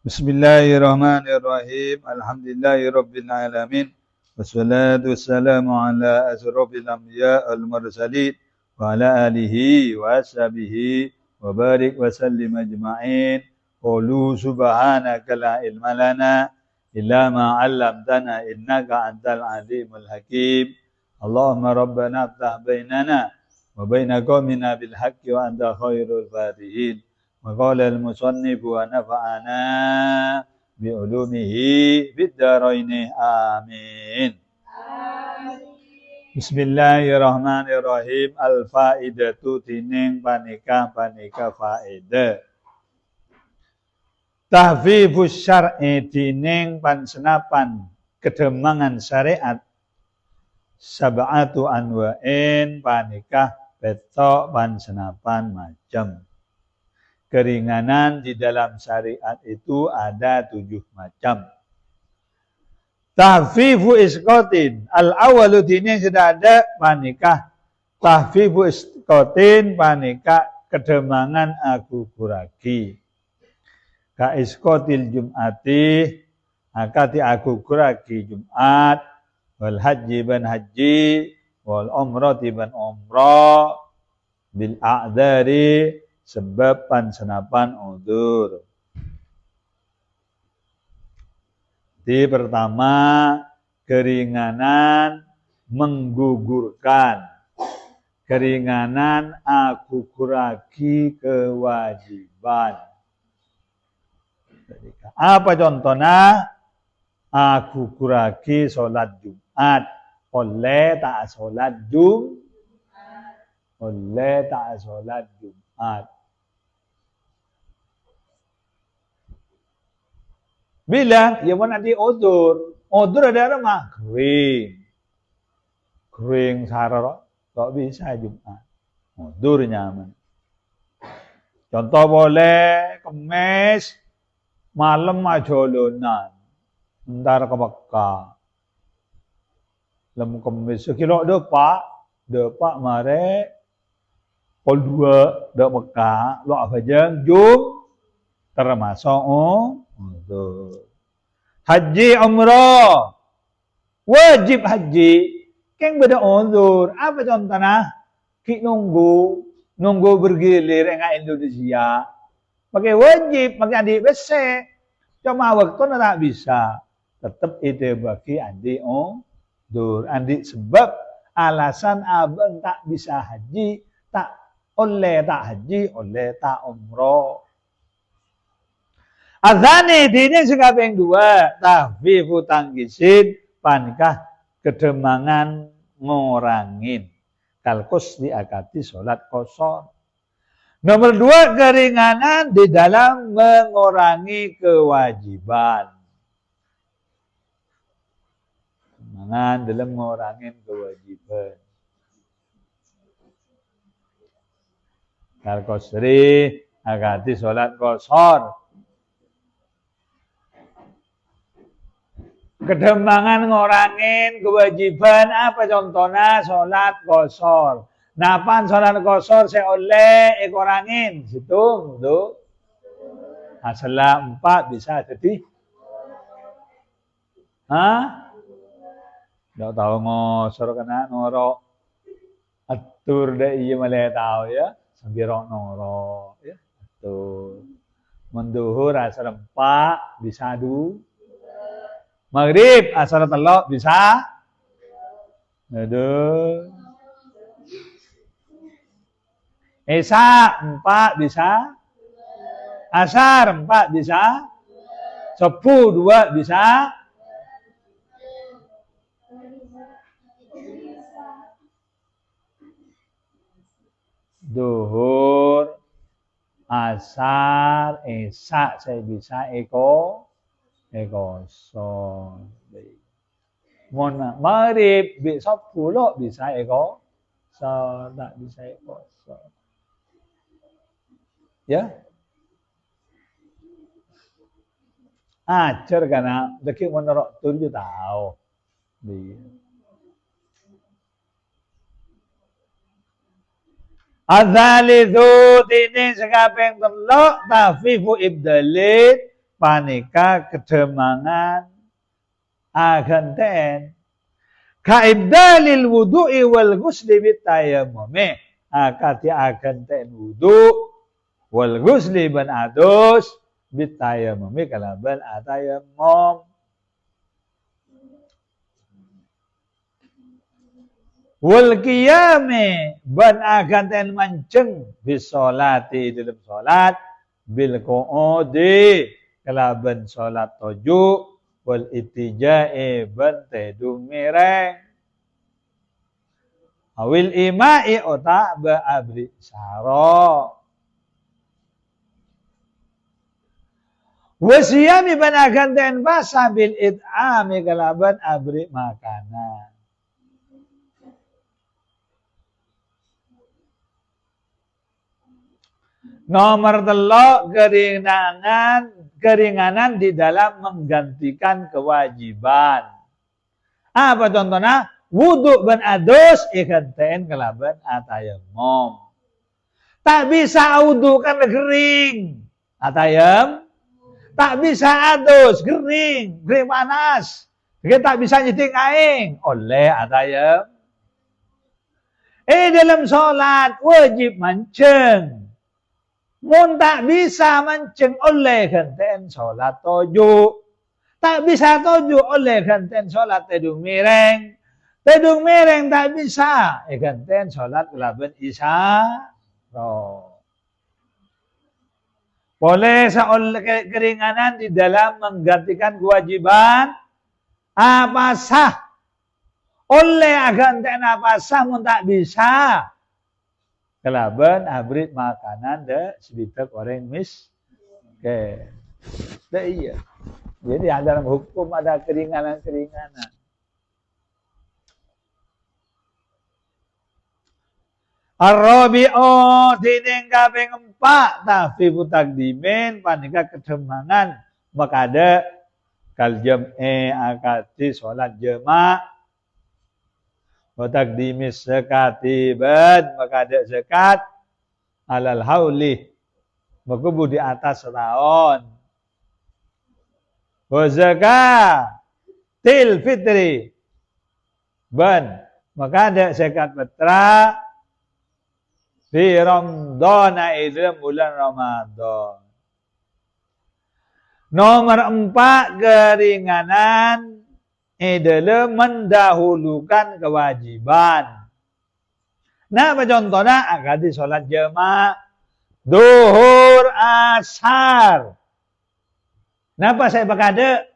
Bismillahirrahmanirrahim. Alhamdulillahirabbil alamin. Wassalatu wassalamu ala asrofil anbiya wal mursalin wa ala alihi wa ashabihi wa barik wa sallim ajma'in. Qulu subhanaka la ilma lana illa ma 'allamtana innaka antal alimul hakim. Allahumma rabbana iftah bainana wa baina qaumina bil haqqi wa anta khairul fatihin. وقال المصنف ونفعنا بعلومه في الدارين آمين. Bismillahirrahmanirrahim. Al-faidatu tining panika faedah. Tahfifus syar'i tining pansenapan kedemangan syariat. Sab'atu anwa'in panika betok pansenapan macam. Keringanan di dalam syariat itu ada 7 macam. Tahfifu isqatin. Al-awalu dini sudah ada panikah. Tahfifu isqatin panikah kedemangan aku kuragi. Ka isqatil jum'ati. Akati aku kuragi Jumat. Wal haji ban haji. Wal umrati ban umrah. Bil a'dari. Sebab pansenapan udzur. Di pertama, keringanan menggugurkan. Keringanan aku kuragi kewajiban. Apa contohnya? Aku kuragi sholat Jumat. Oleh tak sholat Jumat. Oleh tak sholat Jumat. Bila ia mau nanti udzur ada apa? Kering sarara, tak bisa Jumat. Udzur nyaman. Contoh boleh Kemis malam ajolonan, ntar ke Mekah. Lem Kemis sekilo depak mare pol 2 dek Mekah, lo apa jeng Jum termasuk untuk haji umrah wajib haji keng beda uzur apa contohnya ki nunggu bergilir enggak Indonesia pakai wajib pakai adik bese cuma waktu tak bisa tetap itu bagi adik uzur adik sebab alasan abang tak bisa haji tak oleh tak haji oleh tak umrah. Azani dini sekaping 2 tahfifu tangkisin panikah kedemangan ngorangin kalkus diakati sholat kosor. Nomor 2 keringanan di dalam mengurangi kewajiban. Kedemangan dalam mengurangi kewajiban. Kalkosri akati sholat kosor. Kedemangan ngorangin kewajiban apa contohnya sholat kosor. Napan sholat kosor saya oleh ngorangin situ tuh. Asal 4 bisa jadi. Hah? Nggak tahu ngosor kena ngorok. Atur deh iya malah tahu ya. Sambirok ngorok ya. Atur. Menduhur asal 4 bisa 2. Maghrib asal telok bisa. Aduh. Isya 4 bisa. Asar 4 bisa. Subuh 2 bisa. Duhur, asar, isya saya bisa kosong. Mona maghrib besok pula bisa kosong, tak bisa kosong. Ya? Ajar karena deki menurut tujuh tahu. Adzalizu dini sekaping telok tahfifu ibdalit panika kedemangan aganten kaibdalil wudu'i wal ghusli bitayammumi akati aganten wudu wal ghusli ban adus bitayammumi kalaban atayammum wal qiyame ban aganten manceng bisolati dalam salat bil qu'udi kalaban salat tuju wal itija'i ban tedung mireng awil ima'i otak ba'abri saro wasiyami ban aganten basa bil it'ami kalaban abri makanan. Nomor telok keringanan di dalam menggantikan kewajiban. Apa contohnya? Wudu ban adus ikanten kelaban atayammum. Tak bisa wudu kan kering. Atayam. Tak bisa adus kering panas. Kita tak bisa nyeting aing oleh atayam. Dalam sholat wajib mancing. Mun tak bisa mancing oleh ganten sholat tuju. Tak bisa tuju oleh ganten sholat tedung mireng. Tedung mireng tak bisa. Ganten sholat kelaban isya. Boleh seoleh keringanan di dalam menggantikan kewajiban. Apa sah? Oleh ganten apa sah mun tak bisa. Kelaban abrit makanan de sebitak orang miskin. Iya. Jadi dalam hukum ada keringanan-keringanan. Ar-rabi'u dinding kaping 4 tahfifu takdimin panika kedemangan makade kal jam'i akati salat jama' wa takdimis zakati bad maka ada zakat alal hauli makubu di atas setahun wa zakatil fitri ban maka ada zakat fitrah fi ramadhan dalam bulan Ramadan. Nomor 4 keringanan adalah mendahulukan kewajiban. Nah, apa contohnya? Akadi sholat jamaah, duhur, asar. Napa saya pakade?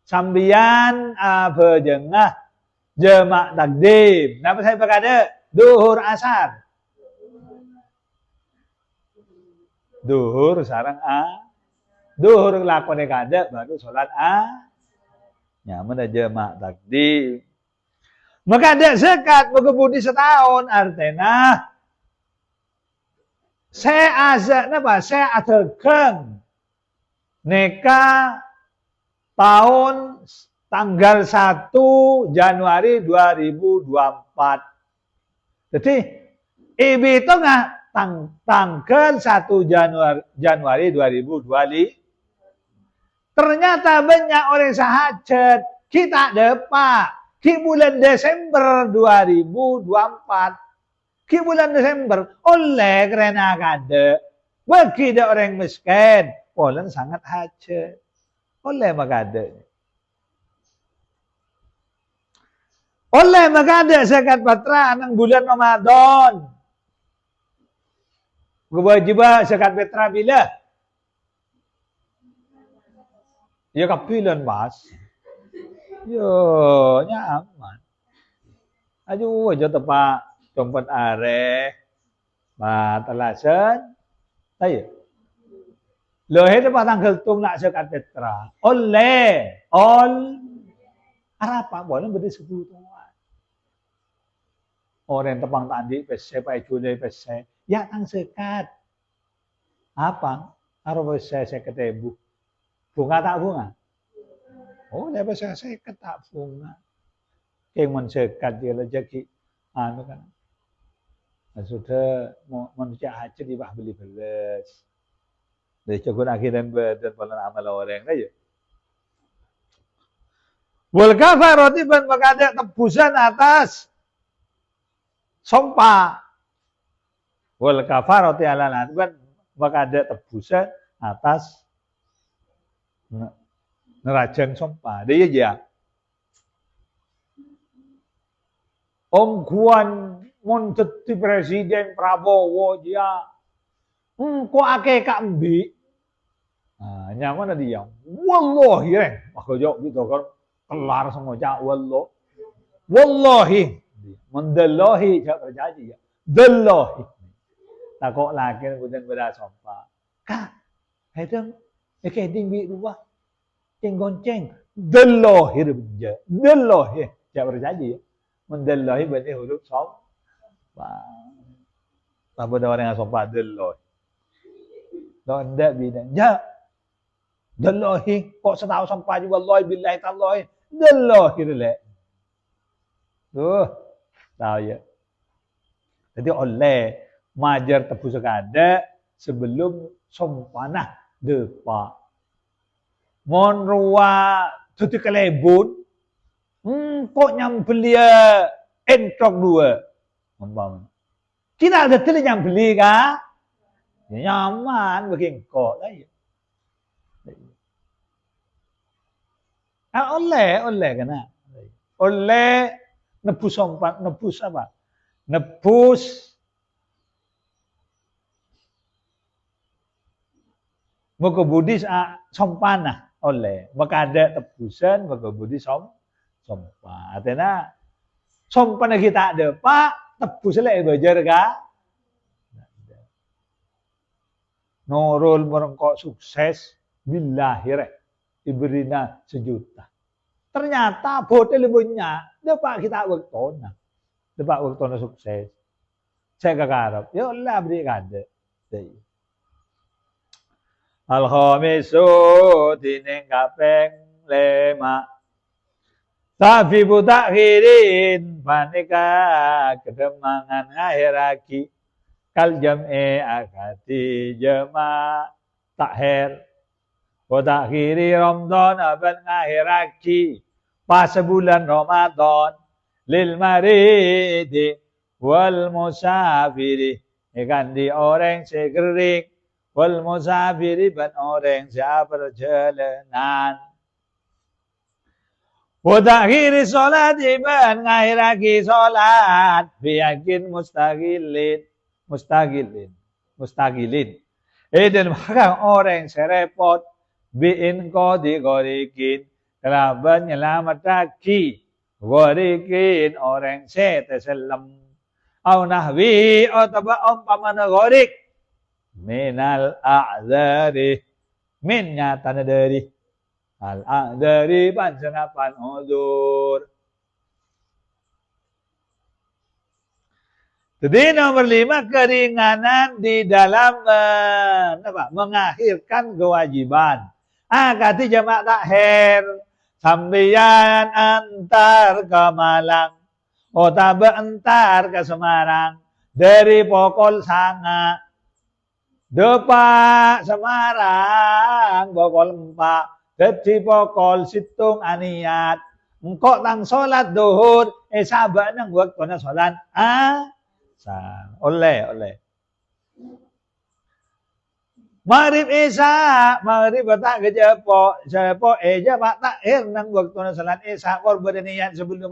Sambian apa jengah jamaah takdim. Napa saya pakade? Duhur, asar. Duhur sarang duhur lakone kada baru sholat nyaman aja mak takdim. Maka ada zakat berkebudi setahun artinya saya azak napa saya ategang neka tahun tanggal 1 Januari 2024. Jadi ibu itu nggak tanggal 1 Januari 2025. Ternyata banyak orang sahajat. Kita dapat. Di bulan Desember 2024. Di bulan Desember. Oleh karena kada. Bagi orang miskin. Polen sangat hajat. Oleh makada. Oleh makada zakat fitrah nang bulan Ramadan. Kewajiban zakat fitrah bila? Ya kapilan mas. Yo nyaman. Aju aja tepak tempat are. Matalasan. Ayo. Loh itu tanggal tung nak zakat fitrah. Oleh. Apa boleh beri 10 tuan. Orang tepang tadi pese pai june pese. Ya tang zakat. Apa? Aro pese saya ketemu. Bunga tak bunga? Oh, dia bisa saya tak bunga. Yang mensekat dia lejaki. Anu kan. Nah, sudah manusia haji di bawah beli beles. Dia cukup akhiran dan paling amal orang aja. Wal kafarati ban makada tebusan atas sompa. Wal kafarati ala ban makada tebusan atas nerajang sompa. Dia aja. Om Kuan mun dadi presiden Prabowo dia. Kok akeh kambi. Nah, nyaman dia. Wallahi maka jawab gitu kan kelar semua cak wallahi mendallahi cak berjanji ya. Dallahi. Tak kok lagi kemudian berasompa. Kak, itu ding bi rumah. Ceng gonceng. Dallahi berjanji. Dallahi cak berjanji ya. Mendallahi berarti huruf sompa. Apa ada orang yang sompa dallahi. Don't that be that. Ya. Dallahi, kok setahu sampai juga wallahi billahi tallahi. Dallahi relek. Tahu ya. Jadi oleh majar tebus sekada sebelum sompanah depa. Mon ruwa tutu kelebun. Kok nyambelia entok dua. Umpama. Kita ada tele nyambeli kah? Ya, nyaman bagi kok lah ya. Oleh kena. Oleh nebus sompan, nebus apa? Nebus muka budi sompanah oleh. Maka ada tebusan muka budi sompan. Artinya sompan kita ada pak, tebus lah belajar kah? Nurul merengkok sukses billahireh. Ibrina 1 juta. Ternyata bote lebihnya dapat kita waktona. Dapat waktona sukses. Saya kagarap. Ya Allah beri kada. Al-khamisu dining kapeng 5. Tapi budak khirin panika kedemangan akhiraki kal jam'i akati jama takhir. Pada akhiri Ramadan abad ngakhiraki pas bulan Ramadan lil maridi wal musafiri ikan di orang segering wal musafiri ban orang seperjalanan. Pada akhiri salat iban ngakhiraki salat biyakin mustagilin. Dan maka orang serepot bi'in ko digorikin kelaban nyelamat lagi gorikin orang seteselam au nahwi ataba umpamana gorik minal a'dzari min nyatana dari al a'dzari pansenapan udzur. Jadi nomor 5 keringanan di dalam mengakhirkan kewajiban. Kati jamak takhir sambian antar ke Malang otaba antar ke Semarang dari Pokol Sanga depak Semarang Pokol 4 dari Pokol Situng Aniat engkau tang solat duhur sahabat nang waktu na solat oleh Maghrib Isya, Maghrib tak kerja Sepo jamak takhir nang waktu salat Isya kor berniat sebelum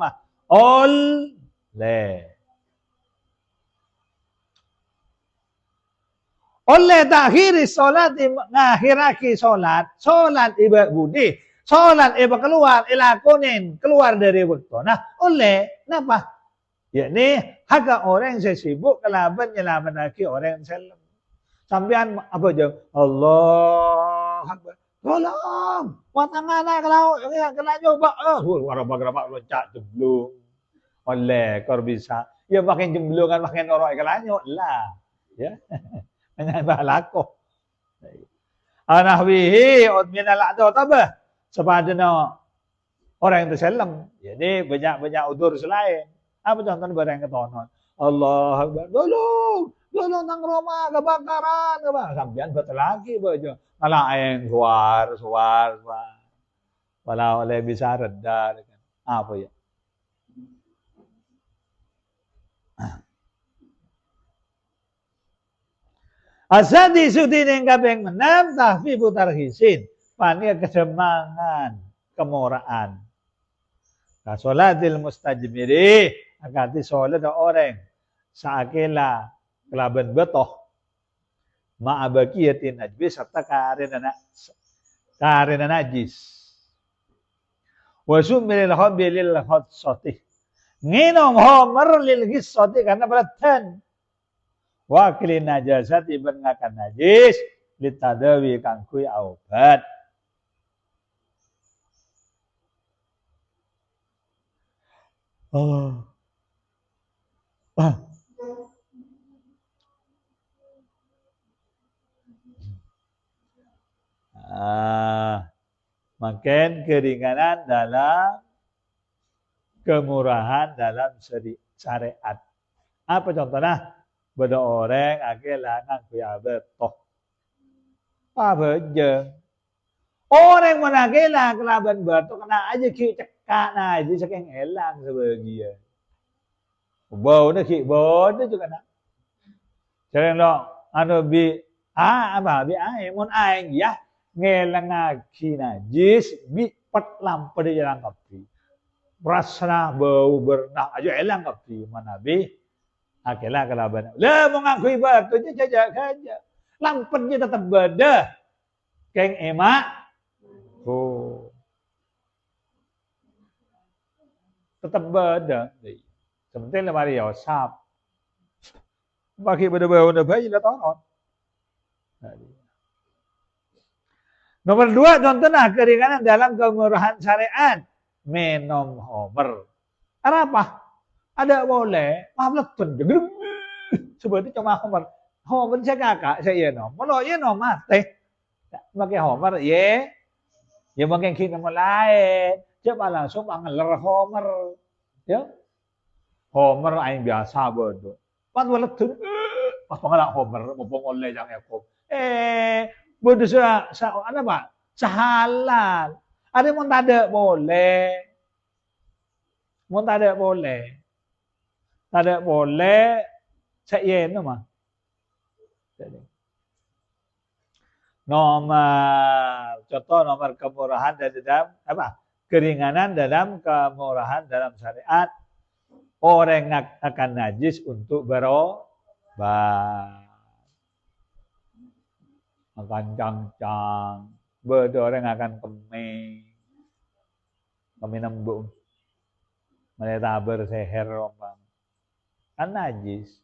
oleh takhiri salat ngakhiraki salat ibadah budi salat keluar ilakunin keluar dari waktu. Nah, oleh kenapa? Yakni hak orang yang sibuk kelaban nyelamat lagi orang yang salam. Sampean apa aja? Allah Akbar. Tolong. Watangana kalau kena coba. Warapa-warapa loncat jemblung. Oleh kor bisa. Ya makin jemblungan makin orang kelanyo lah. Ya. Hanya balako. Anahwihi min al-a'dha tabah. Sepadana orang yang terselam. Jadi banyak-banyak udur selain. Apa contohnya barang ketonon? Allah Akbar, tolong nang Roma kebakaran, sampean betul lagi bojo. Malah aeng suar. Walau oleh bisa reda kan. Apa ya? Asadi sudi ning kaping 6 tahfifu tarhisin. Pania kesemangan, kemuraan. Nah, sholatil mustajmiri, akati sholat orang saakela kelaban betoh ma'abakiyatin najis serta karena najis. Wa sumilil hobi lil khotsoti. Nginom homer lil khissoti karena beratan. Wakili najasat ibn ngakan najis litadawi kangkui obat. Makin keringanan dalam kemurahan dalam syariat. Apa contohnya? Beda orang akelangan kuya betoh. Apa je? Orang mana akelang kelaban betoh kena aja ki cekak nah aja saking elang sebagian. Bau nak ki bau tu juga nak. Jangan lo anu bi apa bi mun aing ya ngelang ki najis bi pat lampu di jalan kapi. Rasa bau bernah aja elang kapi mana bi. Akhirnya kelaban. Lah mau ngakui batunya saja. Lampetnya tetap beda. Keng emak. Tetap beda. Sebenarnya lemari yosap. Pakai beda-beda udah bayi lah toron. Nomor 2 contohnya keringanan dalam kemurahan syariat. Minum homer. Apa? Ada boleh, maaf pun juga. Seperti cuma homer saya kakak saya no, malah ya no mate, pakai homer ya makin kita lain, coba langsung mengeler homer, ya homer aing biasa bodoh, pas walet tuh, pas pengelak homer, mau oleh jangan ekor, bodoh saya ada pak, sehalal, ada mau tak boleh. Tidak boleh saya mah. Nomor kemurahan dalam apa? Keringanan dalam kemurahan dalam syariat. Orang akan najis untuk berobat. Makan cangcang. Beda orang akan kemih nembung. Mereka berseher rombang. Kan najis.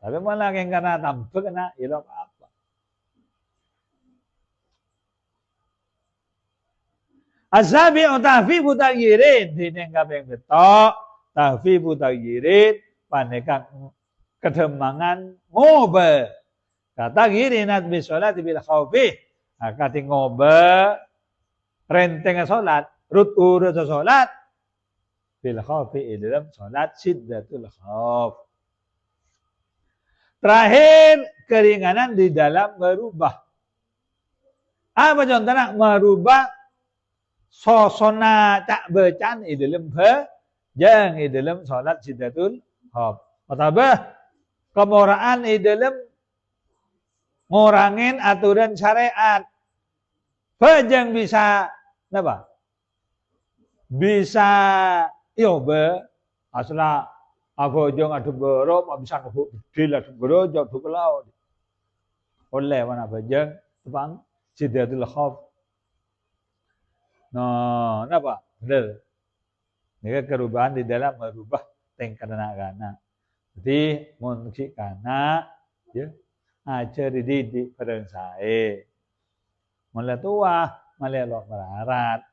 Tapi malah yang kena tampuk kena ilok apa. Asabi tahfifu tagyirin dene kabeh betok tahfifu tagyirin panekan kedemangan ngobe. Kata girinat bi salat bil khaufi. Akati ngobe renteng salat, urut salat bil khaufi dalam salat syiddatul khauf. Terakhir keringanan di dalam merubah. Apa contohnya merubah sosona tak bacaan di dalam yang di dalam salat syiddatul khauf. Pertama kemuraan di dalam ngurangin aturan syariat. Bajang bisa apa? Bisa asla apa jong adu berop bisa nubu bedil adu bero jauh ke laut. Oleh mana bajang tepang syiddatul khauf. No, kenapa? Benar. Ini perubahan di dalam merubah tingkat anak-anak. Jadi musik anak ya ajar dididik pada saya. Mulai tua, mulai lo melarat.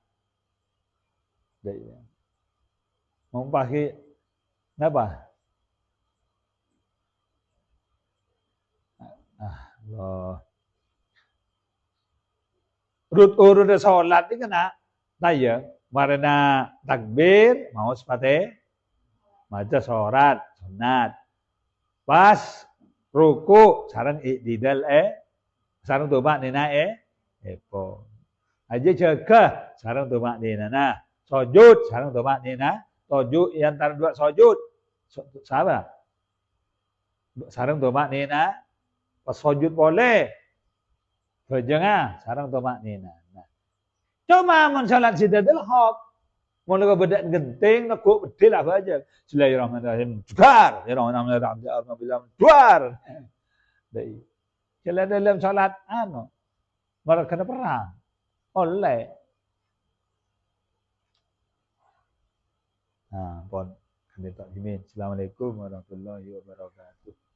Mau pakai apa? Urut sholat ini kena tanya. Marina takbir mau sepate maca sholat sunat. Pas ruku sareng i'tidal sareng tumak nina epo. Aja jaga sareng tumak nina. Nah, sujud sareng tumak nina. Sujud antara dua sujud. Sama. Sareng tumak nina. Pas sujud boleh. Bajanga sareng tumak nina. Nah. Cuma mun salat sidatul haq. Mun ka bedak genting nego bedil apa aja. Bismillahirrahmanirrahim. Duar. Bismillahirrahmanirrahim. Duar. Dai. Dalam salat mereka kena perang. Oleh. Nah, pon. Assalamualaikum warahmatullahi wabarakatuh.